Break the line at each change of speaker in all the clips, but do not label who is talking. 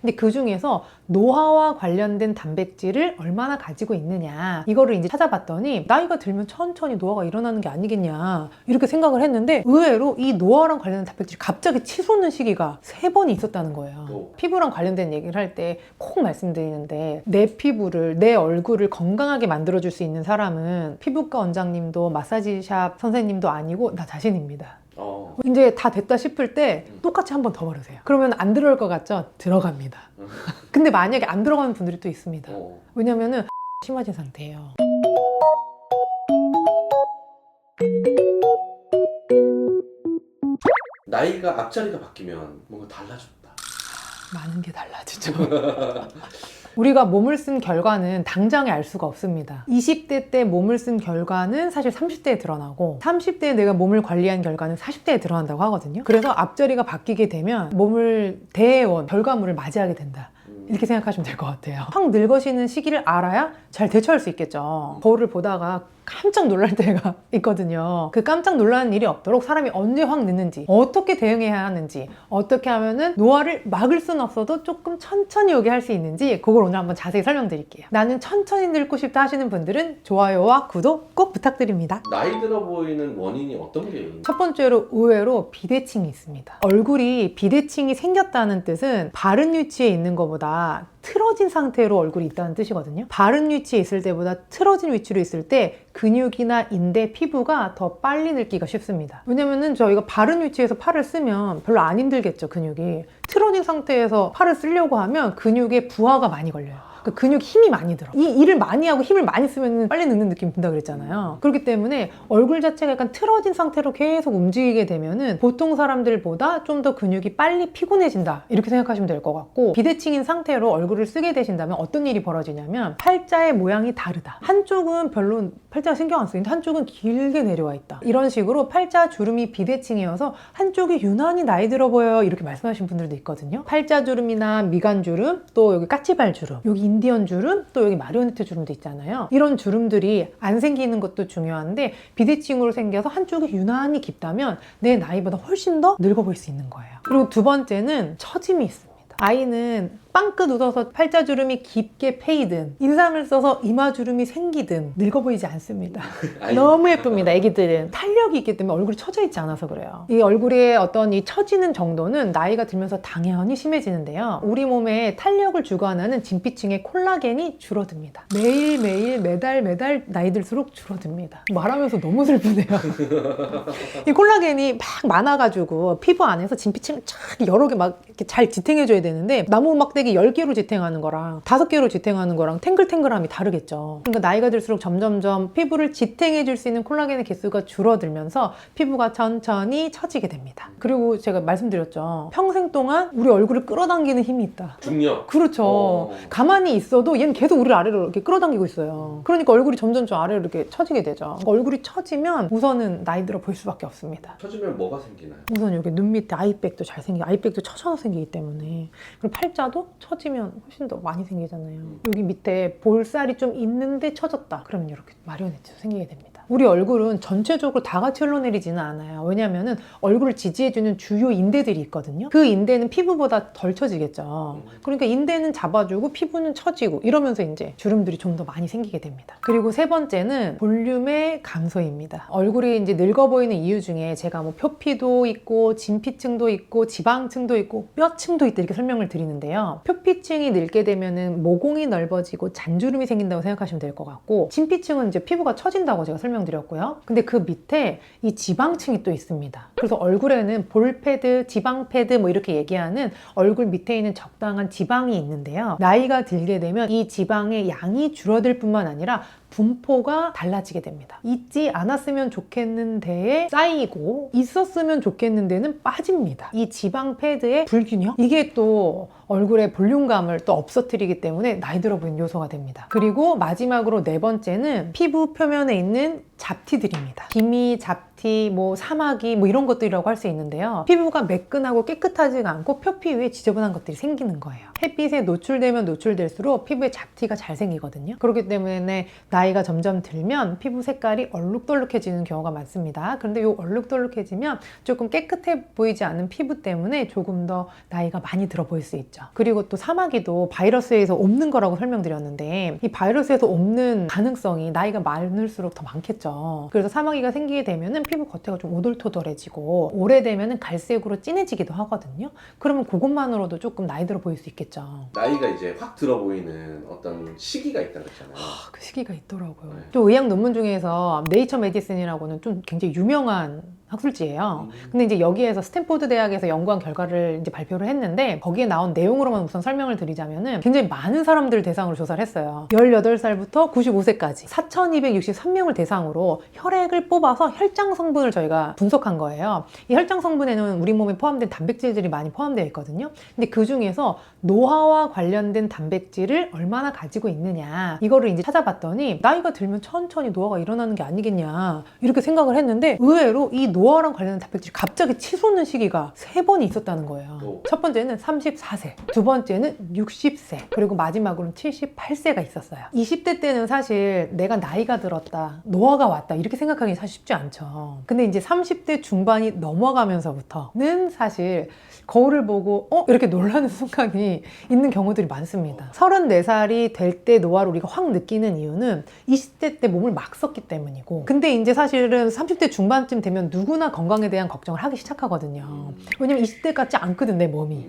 근데 그 중에서 노화와 관련된 단백질을 얼마나 가지고 있느냐, 이거를 이제 찾아봤더니 나이가 들면 천천히 노화가 일어나는 게 아니겠냐 이렇게 생각을 했는데, 의외로 이 노화랑 관련된 단백질이 갑자기 치솟는 시기가 3번이 있었다는 거예요. 피부랑 관련된 얘기를 할 때 꼭 말씀드리는데, 내 피부를, 내 얼굴을 건강하게 만들어줄 수 있는 사람은 피부과 원장님도 마사지샵 선생님도 아니고 나 자신입니다. 이제 다 됐다 싶을 때 똑같이 한 번 더 바르세요. 그러면 안 들어올 것 같죠? 들어갑니다. 근데 만약에 안 들어가는 분들이 또 있습니다. 왜냐면은 심해진 상태예요.
나이가 앞자리가 바뀌면 뭔가 달라졌다.
많은 게 달라지죠. 우리가 몸을 쓴 결과는 당장에 알 수가 없습니다. 20대 때 몸을 쓴 결과는 사실 30대에 드러나고, 30대에 내가 몸을 관리한 결과는 40대에 드러난다고 하거든요. 그래서 앞자리가 바뀌게 되면 몸을 대해온 결과물을 맞이하게 된다, 이렇게 생각하시면 될 것 같아요. 확 늙어지는 시기를 알아야 잘 대처할 수 있겠죠. 거울을 보다가 깜짝 놀랄 때가 있거든요. 그 깜짝 놀라는 일이 없도록 사람이 언제 확 늙는지, 어떻게 대응해야 하는지, 어떻게 하면은 노화를 막을 수는 없어도 조금 천천히 오게 할 수 있는지, 그걸 오늘 한번 자세히 설명드릴게요. 나는 천천히 늙고 싶다 하시는 분들은 좋아요와 구독 꼭 부탁드립니다.
나이 들어 보이는 원인이 어떤 게?
첫 번째로 의외로 비대칭이 있습니다. 얼굴이 비대칭이 생겼다는 뜻은 바른 위치에 있는 것보다 틀어진 상태로 얼굴이 있다는 뜻이거든요. 바른 위치에 있을 때보다 틀어진 위치로 있을 때 근육이나 인대, 피부가 더 빨리 늙기가 쉽습니다. 왜냐면은 저희가 바른 위치에서 팔을 쓰면 별로 안 힘들겠죠, 근육이. 틀어진 상태에서 팔을 쓰려고 하면 근육에 부하가 많이 걸려요. 그 근육 힘이 많이 들어. 이 일을 많이 하고 힘을 많이 쓰면 빨리 늙는 느낌이 든다 그랬잖아요. 그렇기 때문에 얼굴 자체가 약간 틀어진 상태로 계속 움직이게 되면은 보통 사람들보다 좀 더 근육이 빨리 피곤해진다, 이렇게 생각하시면 될 것 같고, 비대칭인 상태로 얼굴을 쓰게 되신다면 어떤 일이 벌어지냐면, 팔자의 모양이 다르다. 한쪽은 별로 팔자가 신경 안 쓰이는데 한쪽은 길게 내려와 있다. 이런 식으로 팔자 주름이 비대칭이어서 한쪽이 유난히 나이 들어 보여요, 이렇게 말씀하시는 분들도 있거든요. 팔자 주름이나 미간 주름, 또 여기 까치발 주름, 여기 인디언 주름, 또 여기 마리오네트 주름도 있잖아요. 이런 주름들이 안 생기는 것도 중요한데, 비대칭으로 생겨서 한쪽이 유난히 깊다면 내 나이보다 훨씬 더 늙어 보일 수 있는 거예요. 그리고 두 번째는 처짐이 있습니다. 아이는 빵끝 웃어서 팔자주름이 깊게 패이든, 인상을 써서 이마주름이 생기든 늙어 보이지 않습니다. 너무 예쁩니다. 애기들은 탄력이 있기 때문에 얼굴이 처져 있지 않아서 그래요. 이 얼굴의 어떤 이 처지는 정도는 나이가 들면서 당연히 심해지는데요. 우리 몸에 탄력을 주관하는 진피층의 콜라겐이 줄어듭니다. 매일매일 매달 나이 들수록 줄어듭니다. 말하면서 너무 슬프네요. 이 콜라겐이 막 많아가지고 피부 안에서 진피층을 쫙 여러 개 막 이렇게 잘 지탱해줘야 되는데, 나무 막대기 10개로 지탱하는 거랑 5개로 지탱하는 거랑 탱글탱글함이 다르겠죠. 그러니까 나이가 들수록 점점점 피부를 지탱해줄 수 있는 콜라겐의 개수가 줄어들면서 피부가 천천히 처지게 됩니다. 그리고 제가 말씀드렸죠. 평생 동안 우리 얼굴을 끌어당기는 힘이 있다.
중력.
그렇죠. 가만히 있어도 얘는 계속 우리를 아래로 이렇게 끌어당기고 있어요. 그러니까 얼굴이 점점 좀 아래로 이렇게 처지게 되죠. 그러니까 얼굴이 처지면 우선은 나이 들어 보일 수밖에 없습니다.
처지면 뭐가 생기나요?
우선 여기 눈 밑에 아이백도 잘 생기고, 아이백도 처져서 생기기 때문에, 그리고 팔자도 처지면 훨씬 더 많이 생기잖아요. 여기 밑에 볼살이 좀 있는데 처졌다, 그러면 이렇게 마리오네트가 생기게 됩니다. 우리 얼굴은 전체적으로 다 같이 흘러내리지는 않아요. 왜냐면은 얼굴을 지지해주는 주요 인대들이 있거든요. 그 인대는 피부보다 덜 처지겠죠. 그러니까 인대는 잡아주고 피부는 처지고, 이러면서 이제 주름들이 좀 더 많이 생기게 됩니다. 그리고 세 번째는 볼륨의 감소입니다. 얼굴이 이제 늙어 보이는 이유 중에 제가 뭐 표피도 있고 진피층도 있고 지방층도 있고 뼈층도 있다, 이렇게 설명을 드리는데요. 표피층이 늙게 되면은 모공이 넓어지고 잔주름이 생긴다고 생각하시면 될 것 같고, 진피층은 이제 피부가 처진다고 제가 설명드렸고요. 근데 그 밑에 이 지방층이 또 있습니다. 그래서 얼굴에는 볼패드, 지방패드 뭐 이렇게 얘기하는 얼굴 밑에 있는 적당한 지방이 있는데요. 나이가 들게 되면 이 지방의 양이 줄어들 뿐만 아니라 분포가 달라지게 됩니다. 있지 않았으면 좋겠는 데에 쌓이고, 있었으면 좋겠는 데는 빠집니다. 이 지방 패드의 불균형, 이게 또 얼굴의 볼륨감을 또 없어뜨리기 때문에 나이 들어 보이는 요소가 됩니다. 그리고 마지막으로 네 번째는 피부 표면에 있는 잡티들입니다. 기미, 잡티, 뭐 사마귀 뭐 이런 것들이라고 할 수 있는데요. 피부가 매끈하고 깨끗하지가 않고 표피 위에 지저분한 것들이 생기는 거예요. 햇빛에 노출되면 노출될수록 피부에 잡티가 잘 생기거든요. 그렇기 때문에 나이가 점점 들면 피부 색깔이 얼룩덜룩해지는 경우가 많습니다. 그런데 이 얼룩덜룩해지면 조금 깨끗해 보이지 않는 피부 때문에 조금 더 나이가 많이 들어 보일 수 있죠. 그리고 또 사마귀도 바이러스에서 옮는 거라고 설명드렸는데 이 바이러스에서 옮는 가능성이 나이가 많을수록 더 많겠죠. 그래서 사마귀가 생기게 되면은 피부 겉에가 좀 오돌토돌해지고 오래되면은 갈색으로 진해지기도 하거든요. 그러면 그것만으로도 조금 나이 들어 보일 수 있겠죠.
나이가 이제 확 들어 보이는 어떤 시기가 있다고 했잖아요.
그 시기가 있더라고요.
네.
또 의학 논문 중에서 네이처 메디슨이라고는 좀 굉장히 유명한 학술지예요. 근데 이제 여기에서 스탠포드 대학에서 연구한 결과를 이제 발표를 했는데 거기에 나온 내용으로만 우선 설명을 드리자면은 굉장히 많은 사람들을 대상으로 조사를 했어요. 18살부터 95세까지 4,263명을 대상으로 혈액을 뽑아서 혈장 성분을 저희가 분석한 거예요. 이 혈장 성분에는 우리 몸에 포함된 단백질들이 많이 포함되어 있거든요. 근데 그 중에서 노화와 관련된 단백질을 얼마나 가지고 있느냐 이거를 이제 찾아봤더니 나이가 들면 천천히 노화가 일어나는 게 아니겠냐 이렇게 생각을 했는데 의외로 이 노화랑 관련된 단백질이 갑자기 치솟는 시기가 3번이 있었다는 거예요.
오.
첫 번째는 34세, 두 번째는 60세, 그리고 마지막으로는 78세가 있었어요. 20대 때는 사실 내가 나이가 들었다, 노화가 왔다 이렇게 생각하기 사실 쉽지 않죠. 근데 이제 30대 중반이 넘어가면서부터는 사실 거울을 보고 이렇게 놀라는 순간이 있는 경우들이 많습니다. 34살이 될 때 노화를 우리가 확 느끼는 이유는 20대 때 몸을 막 썼기 때문이고, 근데 이제 사실은 30대 중반쯤 되면 누구나 건강에 대한 걱정을 하기 시작하거든요. 왜냐면 20대 같지 않거든 내 몸이.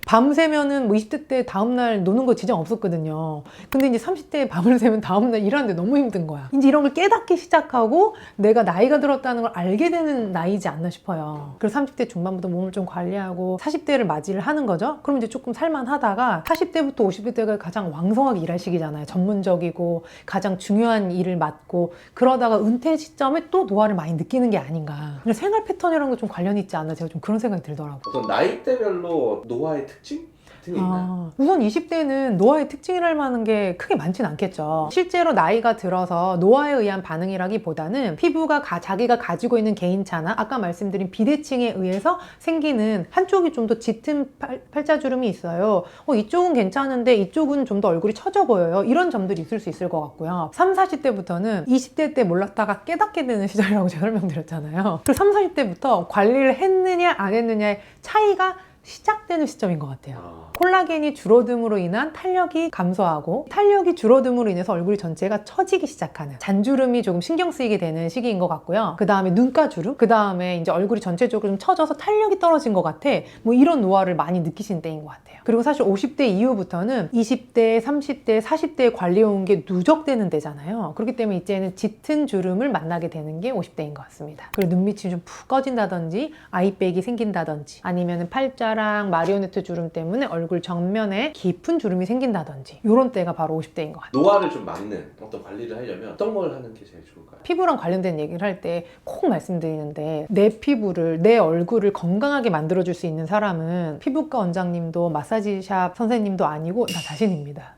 밤새면은 뭐 20대 때 다음날 노는 거 지장 없었거든요. 근데 이제 30대에 밤을 새면 다음날 일하는데 너무 힘든 거야. 이제 이런 걸 깨닫기 시작하고 내가 나이가 들었다는 걸 알게 되는 나이지 않나 싶어요. 그래서 30대 중반부터 몸을 좀 관리하고 40대를 맞이를 하는 거죠. 그럼 이제 조금 살만하다가 40대부터 50대가 가장 왕성하게 일할 시기잖아요. 전문적이고 가장 중요한 일을 맡고, 그러다가 은퇴 시점에 또 노화를 많이 느끼는 게 아닌가. 생활 패턴이랑 좀 관련이 있지 않나, 제가 좀 그런 생각이 들더라고요.
어떤 나이대별로 노화의 특징 같은 게 있나요?
우선 20대는 노화의 특징이랄 만한 게 크게 많진 않겠죠. 실제로 나이가 들어서 노화에 의한 반응이라기보다는 피부가 자기가 가지고 있는 개인차나 아까 말씀드린 비대칭에 의해서 생기는 한쪽이 좀 더 짙은 팔자주름이 있어요. 이쪽은 괜찮은데 이쪽은 좀 더 얼굴이 처져 보여요. 이런 점들이 있을 수 있을 것 같고요. 30, 40대부터는 20대 때 몰랐다가 깨닫게 되는 시절이라고 제가 설명드렸잖아요. 그리고 30, 40대부터 관리를 했느냐 안 했느냐의 차이가 시작되는 시점인 것 같아요. 콜라겐이 줄어듦으로 인한 탄력이 감소하고, 탄력이 줄어듦으로 인해서 얼굴 전체가 처지기 시작하는, 잔주름이 조금 신경 쓰이게 되는 시기인 것 같고요. 그 다음에 눈가주름, 그 다음에 이제 얼굴이 전체적으로 좀 처져서 탄력이 떨어진 것 같아. 뭐 이런 노화를 많이 느끼신 때인 것 같아요. 그리고 사실 50대 이후부터는 20대, 30대, 40대에 관리해온 게 누적되는 때잖아요. 그렇기 때문에 이제는 짙은 주름을 만나게 되는 게 50대인 것 같습니다. 그리고 눈밑이 좀 푹 꺼진다든지 아이백이 생긴다든지, 아니면 팔자랑 마리오네트 주름 때문에 얼굴 정면에 깊은 주름이 생긴다든지, 이런 때가 바로 50대인 것 같아요.
노화를 좀 막는 어떤 관리를 하려면 어떤 걸 하는 게 제일 좋을까요?
피부랑 관련된 얘기를 할 때 꼭 말씀드리는데, 내 피부를, 내 얼굴을 건강하게 만들어줄 수 있는 사람은 피부과 원장님도 마사지샵 선생님도 아니고 나 자신입니다.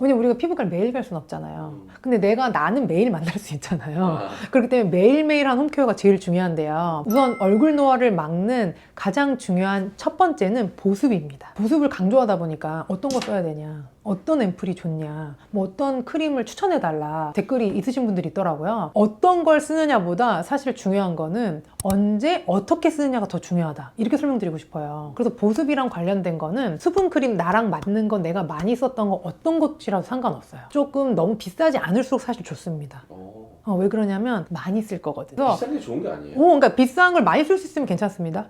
왜냐면 우리가 피부과를 매일 갈 순 없잖아요. 근데 나는 매일 만날 수 있잖아요. 그렇기 때문에 매일매일 한 홈케어가 제일 중요한데요. 우선 얼굴 노화를 막는 가장 중요한 첫 번째는 보습입니다. 보습을 강조하다 보니까 어떤 거 써야 되냐, 어떤 앰플이 좋냐, 뭐 어떤 크림을 추천해달라 댓글이 있으신 분들이 있더라고요. 어떤 걸 쓰느냐보다 사실 중요한 거는 언제 어떻게 쓰느냐가 더 중요하다, 이렇게 설명드리고 싶어요. 그래서 보습이랑 관련된 거는 수분크림 나랑 맞는 거, 내가 많이 썼던 거 어떤 것이라도 상관없어요. 조금 너무 비싸지 않을수록 사실 좋습니다. 왜 그러냐면 많이 쓸 거거든요.
비싼 게 좋은 게 아니에요?
그러니까 비싼 걸 많이 쓸 수 있으면 괜찮습니다.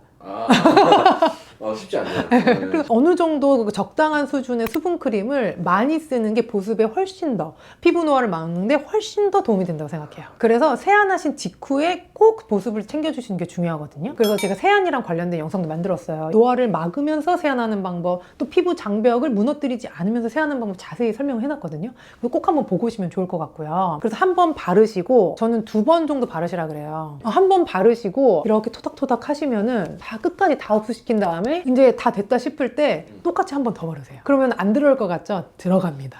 쉽지 않네요.
그래서 어느 정도 적당한 수준의 수분크림을 많이 쓰는 게 보습에 훨씬 더, 피부 노화를 막는데 훨씬 더 도움이 된다고 생각해요. 그래서 세안하신 직후에 꼭 보습을 챙겨주시는 게 중요하거든요. 그래서 제가 세안이랑 관련된 영상도 만들었어요. 노화를 막으면서 세안하는 방법, 또 피부 장벽을 무너뜨리지 않으면서 세안하는 방법 자세히 설명을 해놨거든요. 꼭 한번 보고 오시면 좋을 것 같고요. 그래서 한 번 바르시고, 저는 2번 정도 바르시라 그래요. 한 번 바르시고 이렇게 토닥토닥 하시면은 다 끝까지 다 흡수시킨 다음에 이제 다 됐다 싶을 때 똑같이 한 번 더 바르세요. 그러면 안 들어갈 것 같죠? 들어갑니다.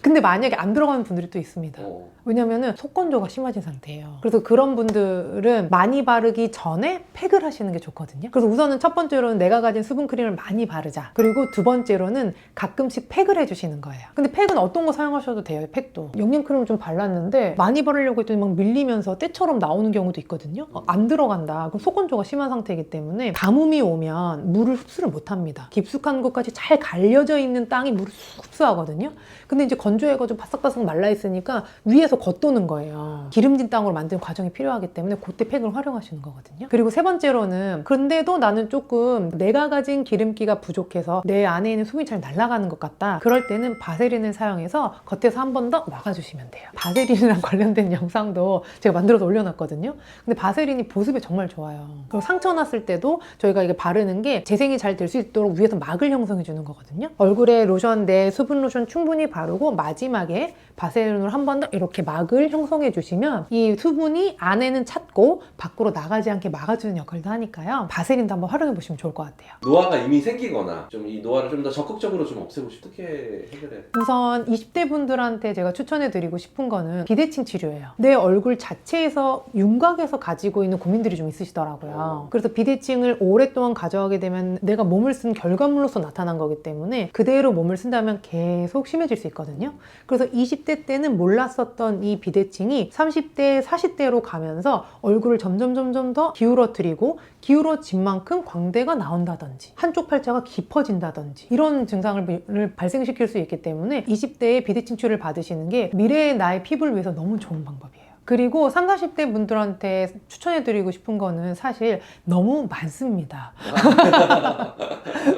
근데 만약에 안 들어가는 분들이 또 있습니다. 왜냐면은 속건조가 심해진 상태예요. 그래서 그런 분들은 많이 바르기 전에 팩을 하시는 게 좋거든요. 그래서 우선은 첫 번째로는 내가 가진 수분 크림을 많이 바르자. 그리고 두 번째로는 가끔씩 팩을 해주시는 거예요. 근데 팩은 어떤 거 사용하셔도 돼요. 팩도. 영양 크림을 좀 발랐는데 많이 바르려고 했더니 막 밀리면서 때처럼 나오는 경우도 있거든요. 안 들어간다. 그럼 속건조가 심한 상태이기 때문에 가뭄이 오면 물을 흡수를 못합니다. 깊숙한 곳까지 잘 갈려져 있는 땅이 물을 쑥 흡수하거든요. 근데 이제 건조해가지고 바싹바싹 말라있으니까 위에서 겉도는 거예요. 기름진 땅으로 만드는 과정이 필요하기 때문에 그때 팩을 활용하시는 거거든요. 그리고 세 번째로는 근데도 나는 조금 내가 가진 기름기가 부족해서 내 안에 있는 수분이 잘 날아가는 것 같다. 그럴 때는 바세린을 사용해서 겉에서 한 번 더 막아주시면 돼요. 바세린이랑 관련된 영상도 제가 만들어서 올려놨거든요. 근데 바세린이 보습에 정말 좋아요. 그리고 상처 났을 때도 저희가 이게 바르는 게 재생이 잘 될 수 있도록 위에서 막을 형성해 주는 거거든요. 얼굴에 로션, 내 수분 로션 충분히 바르고 마지막에 바세린으로 한 번 더 이렇게 막을 형성해 주시면 이 수분이 안에는 찼고 밖으로 나가지 않게 막아주는 역할도 하니까요. 바세린도 한번 활용해 보시면 좋을 것 같아요.
노화가 이미 생기거나 좀 이 노화를 좀 더 적극적으로 좀 없애고 싶 어떻게 해결해요?
우선 20대 분들한테 제가 추천해 드리고 싶은 거는 비대칭 치료예요. 내 얼굴 자체에서 윤곽에서 가지고 있는 고민들이 좀 있으시더라고요. 그래서 비대칭을 오랫동안 가져가게 되면 내가 몸을 쓴 결과물로서 나타난 거기 때문에 그대로 몸을 쓴다면 계속 심해질 수 있거든요. 그래서 20대 때는 몰랐었던 이 비대칭이 30대, 40대로 가면서 얼굴을 점점 더 기울어뜨리고 기울어진 만큼 광대가 나온다든지 한쪽 팔자가 깊어진다든지 이런 증상을 발생시킬 수 있기 때문에 20대에 비대칭 치료를 받으시는 게 미래의 나의 피부를 위해서 너무 좋은 방법이에요. 그리고 30, 40대 분들한테 추천해드리고 싶은 거는 사실 너무 많습니다.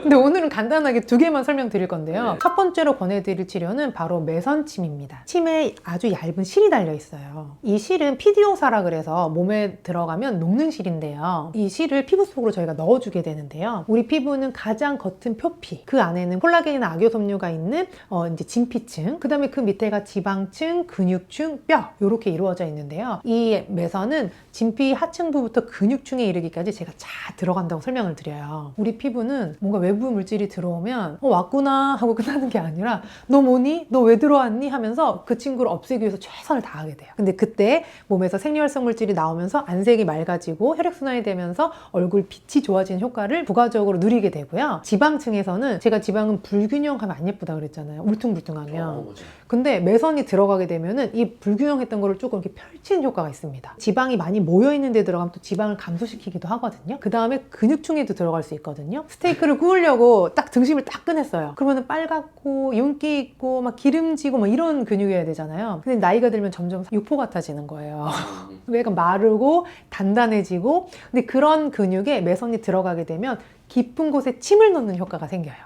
근데 오늘은 간단하게 두 개만 설명드릴 건데요.
네.
첫 번째로 권해드릴 치료는 바로 매선침입니다. 침에 아주 얇은 실이 달려있어요. 이 실은 PDO사라 그래서 몸에 들어가면 녹는 실인데요. 이 실을 피부 속으로 저희가 넣어주게 되는데요. 우리 피부는 가장 겉은 표피, 그 안에는 콜라겐이나 악효섬유가 있는 이제 진피층, 그 다음에 그 밑에가 지방층, 근육층, 뼈 이렇게 이루어져 있는데요. 이 매선은 진피 하층부부터 근육층에 이르기까지 제가 다 들어간다고 설명을 드려요. 우리 피부는 뭔가 외부 물질이 들어오면 왔구나 하고 끝나는 게 아니라 너 뭐니? 너 왜 들어왔니? 하면서 그 친구를 없애기 위해서 최선을 다하게 돼요. 근데 그때 몸에서 생리활성 물질이 나오면서 안색이 맑아지고 혈액순환이 되면서 얼굴 빛이 좋아지는 효과를 부가적으로 누리게 되고요. 지방층에서는 제가 지방은 불균형하면 안 예쁘다 그랬잖아요. 울퉁불퉁하면. 근데 매선이 들어가게 되면은 이 불균형했던 거를 조금 이렇게 펼치는 효과가 있습니다. 지방이 많이 모여있는 데 들어가면 또 지방을 감소시키기도 하거든요. 그 다음에 근육층에도 들어갈 수 있거든요. 스테이크를 구우려고 딱 등심을 딱 꺼냈어요. 그러면 빨갛고 윤기 있고 막 기름지고 막 이런 근육이어야 되잖아요. 근데 나이가 들면 점점 육포 같아지는 거예요. 약간 마르고 단단해지고, 근데 그런 근육에 매선이 들어가게 되면 깊은 곳에 침을 넣는 효과가 생겨요.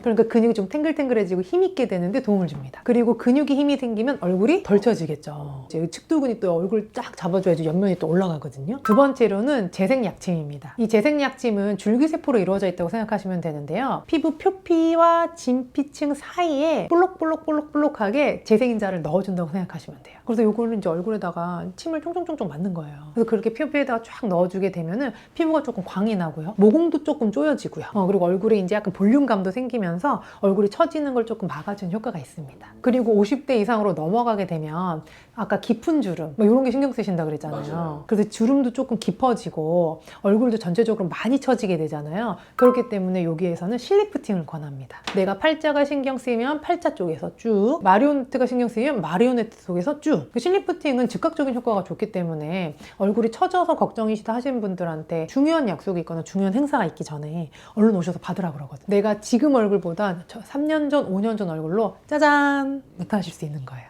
그러니까 근육이 좀 탱글탱글해지고 힘있게 되는데 도움을 줍니다. 그리고 근육이 힘이 생기면 얼굴이 덜 처지겠죠. 이제 측두근이 또 얼굴 쫙 잡아줘야지 옆면이 또 올라가거든요. 두 번째로는 재생약침입니다. 이 재생약침은 줄기세포로 이루어져 있다고 생각하시면 되는데요. 피부 표피와 진피층 사이에 볼록볼록하게 재생인자를 넣어준다고 생각하시면 돼요. 그래서 요거는 이제 얼굴에다가 침을 쫑쫑쫑쫑 맞는 거예요. 그래서 그렇게 표피에다가 쫙 넣어주게 되면은 피부가 조금 광이 나고요. 모공도 조금 조여지고요. 그리고 얼굴에 이제 약간 볼륨감도 생기면서 얼굴이 처지는 걸 조금 막아주는 효과가 있습니다. 그리고 50대 이상으로 넘어가게 되면 아까 깊은 주름 이런 게 신경 쓰신다 그랬잖아요.
맞아요.
그래서 주름도 조금 깊어지고 얼굴도 전체적으로 많이 처지게 되잖아요. 그렇기 때문에 여기에서는 실리프팅을 권합니다. 내가 팔자가 신경 쓰이면 팔자 쪽에서 쭉, 마리오네트가 신경 쓰이면 마리오네트 쪽에서 쭉. 그 실리프팅은 즉각적인 효과가 좋기 때문에 얼굴이 처져서 걱정이시다 하시는 분들한테 중요한 약속이 있거나 중요한 행사가 있기 전에 얼른 오셔서 받으라 그러거든요. 내가 지금 얼굴보다 3년 전, 5년 전 얼굴로 짜잔 나타나실 수 있는 거예요.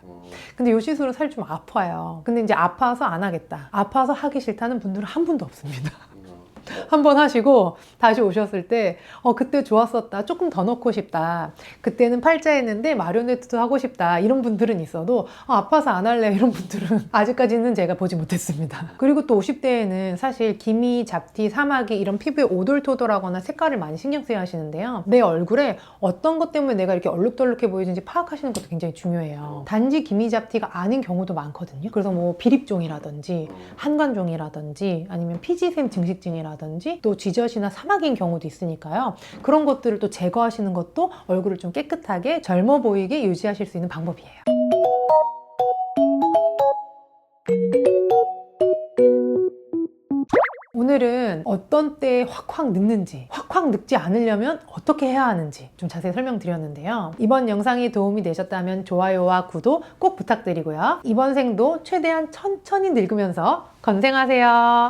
근데 이 시술은 사실 좀 아파요. 근데 이제 아파서 안 하겠다, 아파서 하기 싫다는 분들은 한 분도 없습니다. 한번 하시고 다시 오셨을 때 그때 좋았었다, 조금 더 넣고 싶다, 그때는 팔자했는데 마리오네트도 하고 싶다, 이런 분들은 있어도 아파서 안 할래 이런 분들은 아직까지는 제가 보지 못했습니다. 그리고 또 50대에는 사실 기미, 잡티, 사마귀 이런 피부에 오돌토돌하거나 색깔을 많이 신경 써야 하시는데요. 내 얼굴에 어떤 것 때문에 내가 이렇게 얼룩덜룩해 보이는지 파악하시는 것도 굉장히 중요해요. 단지 기미, 잡티가 아닌 경우도 많거든요. 그래서 뭐 비립종이라든지 한관종이라든지 아니면 피지샘 증식증이라든지 부분이라든지 또 쥐젖이나 사막인 경우도 있으니까요. 그런 것들을 또 제거하시는 것도 얼굴을 좀 깨끗하게 젊어 보이게 유지하실 수 있는 방법이에요. 오늘은 어떤 때에 확확 늙는지, 확확 늙지 않으려면 어떻게 해야 하는지 좀 자세히 설명드렸는데요. 이번 영상이 도움이 되셨다면 좋아요와 구독 꼭 부탁드리고요. 이번 생도 최대한 천천히 늙으면서 건생하세요.